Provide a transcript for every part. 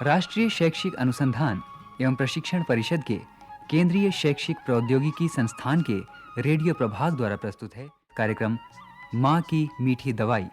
राष्ट्रीय शैक्षिक अनुसंधान एवं प्रशिक्षण परिषद के केंद्रीय शैक्षिक प्रौद्योगिकी संस्थान के रेडियो प्रभाग द्वारा प्रस्तुत है कार्यक्रम माँ की मीठी दवाई।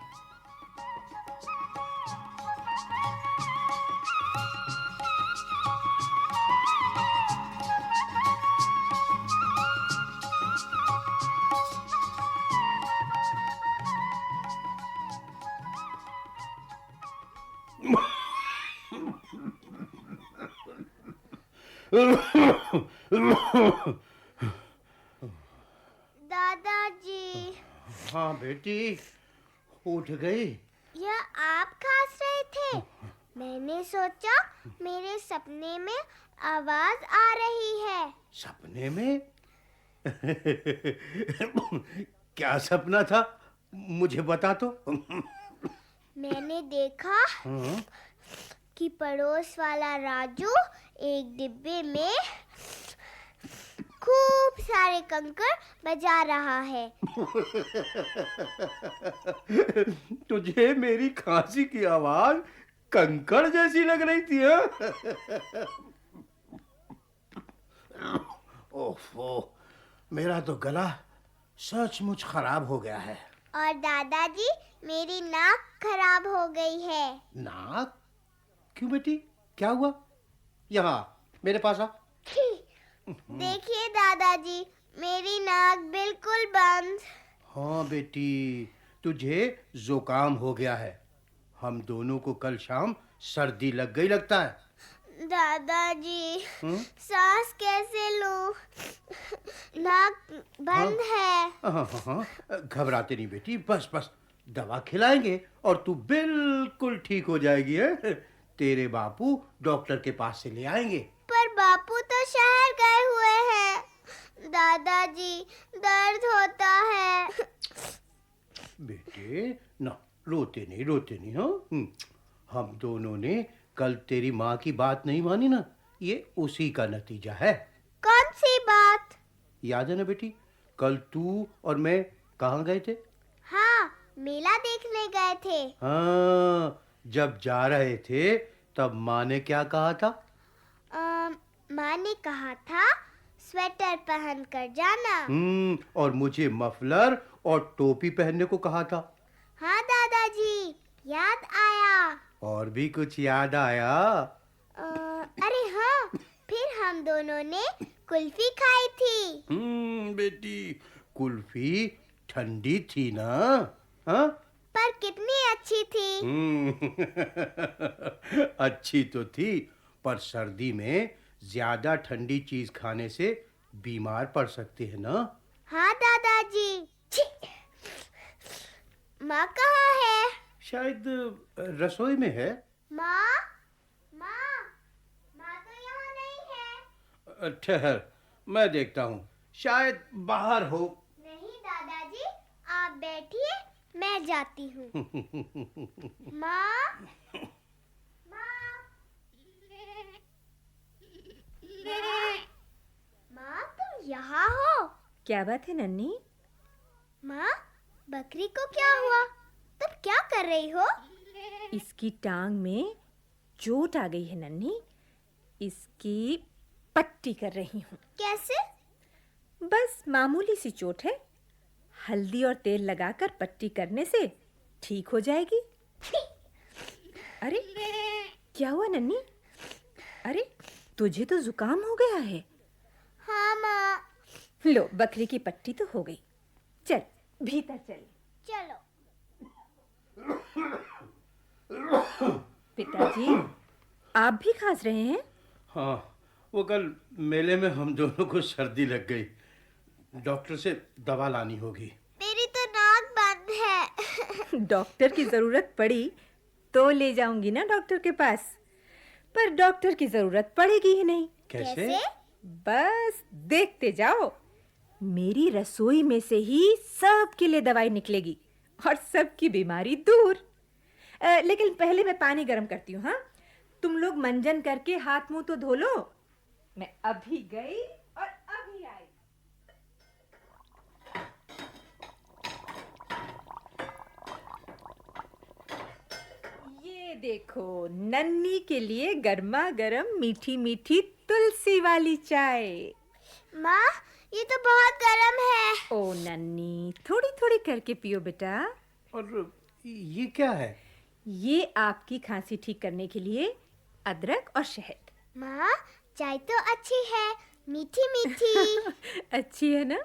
दादाजी। हाँ बेटी, उठ गई? यह आप खांस रहे थे? मैंने सोचा मेरे सपने में आवाज आ रही है। सपने में? क्या सपना था, मुझे बता तो। मैंने देखा कि पड़ोस वाला राजू एक डिब्बे में खूब सारे कंकड़ बजा रहा है। तुझे मेरी खांसी की आवाज कंकड़ जैसी लग रही थी? ओफो, मेरा तो गला सचमुच खराब हो गया है। और दादाजी, मेरी नाक खराब हो गई है। नाक? क्यों बेटी, क्या हुआ? यहाँ मेरे पास आ। देखिए दादाजी, मेरी नाक बिल्कुल बंद। हाँ बेटी, तुझे जुकाम हो गया है। हम दोनों को कल शाम सर्दी लग गई लगता है। दादाजी, सांस कैसे लूं? नाक बंद है। हाँ, घबराते नहीं बेटी, बस बस दवा खिलाएंगे और तू बिल्कुल ठीक हो जाएगी है? तेरे बापू डॉक्टर के पास से ले आएंगे। पर बापू तो शहर गए हुए हैं। दादाजी, दर्द होता है। बेटे ना, रोते नहीं हाँ। हम दोनों ने कल तेरी माँ की बात नहीं मानी ना, ये उसी का नतीजा है। कौन सी बात? याद है ना बेटी, कल तू और मैं कहाँ गए थे? हाँ, मेला देखने गए थे। हाँ, जब जा रहे थे तब माँ ने क्या कहा था? माँ ने कहा था स्वेटर पहन कर जाना। और मुझे मफलर और टोपी पहनने को कहा था। हाँ दादाजी, याद आया। और भी कुछ याद आया? अरे हाँ, फिर हम दोनों ने कुल्फी खाई थी। बेटी, कुल्फी ठंडी थी ना? हाँ? पर कितनी अच्छी थी। अच्छी तो थी, पर सर्दी में ज्यादा ठंडी चीज खाने से बीमार पड़ सकते हैं ना? हाँ दादाजी। माँ कहाँ है? शायद रसोई में है। माँ, माँ, माँ तो यहाँ नहीं है। ठहर, मैं देखता हूँ, शायद बाहर हो। नहीं दादाजी, आप बैठिए, मैं जाती हूँ। माँ, माँ, तुम यहाँ हो? क्या बात है नन्ही? माँ, बकरी को क्या हुआ? तुम क्या कर रही हो? इसकी टांग में चोट आ गई है नन्ही, इसकी पट्टी कर रही हूँ। कैसे? बस मामूली सी चोट है, हल्दी और तेल लगाकर पट्टी करने से ठीक हो जाएगी। अरे क्या हुआ नन्ही? अरे तुझे तो जुकाम हो गया है। हाँ माँ। लो, बकरी की पट्टी तो हो गई, चल भीतर चल। चलो। पिताजी, आप भी खांस रहे हैं? हाँ, वो कल मेले में हम दोनों को सर्दी लग गई, डॉक्टर से दवा लानी होगी। मेरी तो नाक बंद है। डॉक्टर की जरूरत पड़ी तो ले जाऊंगी ना डॉक्टर के पास, पर डॉक्टर की जरूरत पड़ेगी ही नहीं। कैसे? बस देखते जाओ, मेरी रसोई में से ही सबके लिए दवाई निकलेगी और सबकी बीमारी दूर। लेकिन पहले मैं पानी गर्म करती हूँ। हाँ, तुम लोग मंजन करके हाथ मुंह तो धो लो, मैं अभी गई और अभी आई। ये ये देखो, नन्ही के लिए गर्मा गर्म मीठी मीठी तुलसी वाली चाय। माँ, ये तो बहुत गर्म है। ओ नन्ही, थोड़ी थोड़ी करके पियो बेटा। और ये क्या है? ये आपकी खांसी ठीक करने के लिए अदरक और शहद। माँ, चाय तो अच्छी है, मीठी मीठी। अच्छी है ना?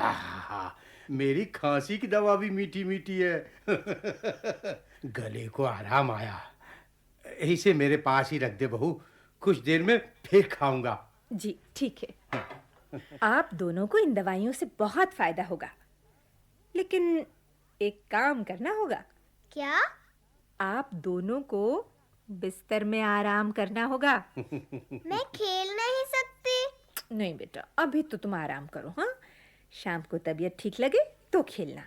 आहा, मेरी खांसी की दवा भी मीठी मीठी है। गले को आराम आया। इसे मेरे पास ही रख दे बहू, कुछ देर में फिर खाऊंगा। जी ठीक है। आप दोनों को इन दवाइयों से बहुत फायदा होगा, लेकिन एक काम करना होगा। क्या? आप दोनों को बिस्तर में आराम करना होगा। मैं खेल नहीं सकती। नहीं बेटा, अभी तो तुम आराम करो। हाँ, शाम को तबीयत ठीक लगे तो खेलना।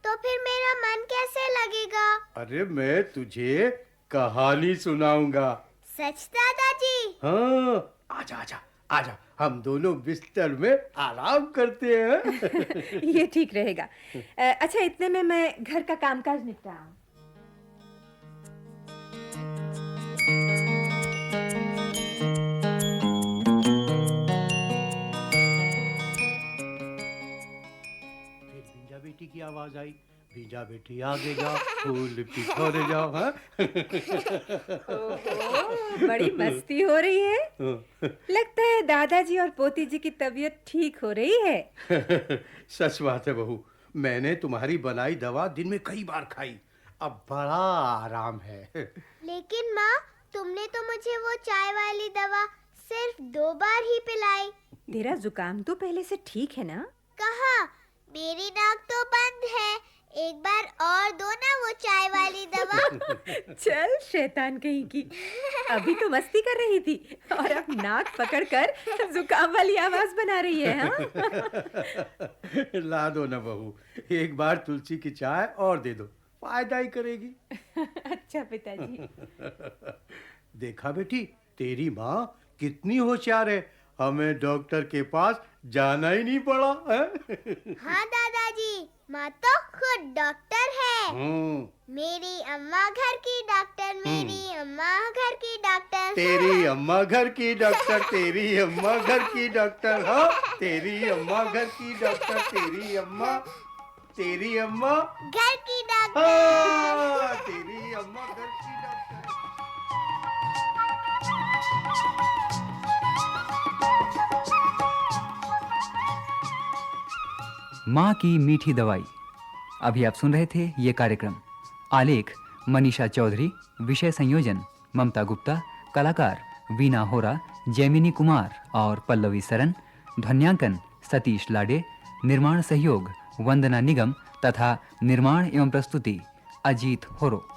तो फिर मेरा मन कैसे लगेगा? अरे मैं तुझे कहानी सुनाऊंगा। सच दादाजी? हाँ, आजा आजा आजा, हम दोनों बिस्तर में आराम करते हैं। ये ठीक रहेगा। अच्छा, इतने में मैं घर का कामकाज निपटाऊं। भींजा बेटी की आवाज आई। भींजा बेटी आगे जाओ, फूल पिछोरे जाओ। हाँ? ओहो, बड़ी मस्ती हो रही है। लगता है दादाजी और पोती जी की तबीयत ठीक हो रही है। सच बात है बहू, मैंने तुम्हारी बनाई दवा दिन में कई बार खाई, अब बड़ा आराम है। लेकिन माँ, तुमने तो मुझे वो चाय वाली दवा सिर्फ 2 बार ही पिलाई। तेरा जुकाम तो पहले से ठीक है ना? कहाँ? मेरी नाक तो बंद है। एक बार और दो ना वो चाय वाली दवा। चल शैतान कहीं की, अभी तो मस्ती कर रही थी और अब नाक पकड़कर जुकाम वाली आवाज बना रही है। हाँ? ला दो ना बहू, एक बार तुलसी की चाय और दे दो, फायदा ही करेगी। अच्छा पिताजी। देखा बेटी, तेरी माँ कितनी होशियार है, हमें डॉक्टर के पास जाना ही नहीं पड़ा है। हाँ दादाजी, माँ तो खुद डॉक्टर है। मेरी अम्मा घर की डॉक्टर, मेरी अम्मा घर की डॉक्टर। तेरी अम्मा घर की डॉक्टर, तेरी अम्मा घर की डॉक्टर। हाँ, तेरी अम्मा घर की डॉक्टर, तेरी अम्मा घर की डॉक्टर। हाँ, तेरी अम्मा घर की डॉक्टर। माँ की मीठी दवाई। अभी आप सुन रहे थे ये कार्यक्रम। आलेख मनीषा चौधरी, विषय संयोजन ममता गुप्ता, कलाकार वीना होरा, जैमिनी कुमार और पल्लवी सरन, ध्वन्यांकन सतीश लाडे, निर्माण सहयोग वंदना निगम तथा निर्माण एवं प्रस्तुति अजीत होरो।